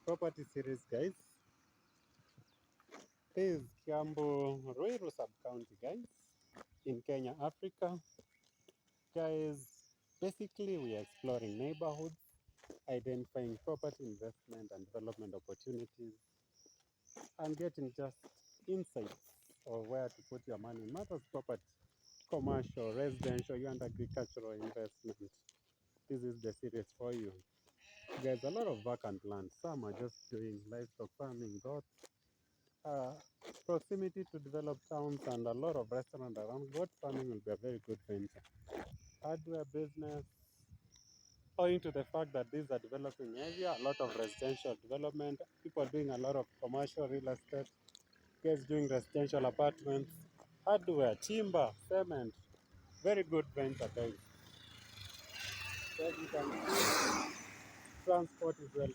property series, guys. This is Kiambu Ruiru sub-county, guys, in Kenya, Africa. Guys, basically we are exploring neighborhoods, identifying property investment and development opportunities, and getting just insights of where to put your money, not as property, commercial, residential, and agricultural investment. This is the series for you. There's a lot of vacant land. Some are just doing livestock farming, goats, proximity to developed towns, and a lot of restaurants around. Goat farming will be a very good venture. Hardware business, owing to the fact that these are developing area, a lot of residential development, people are doing a lot of commercial real estate, guys doing residential apartments, hardware, timber, cement, very good venture, guys. As you can see, transport is well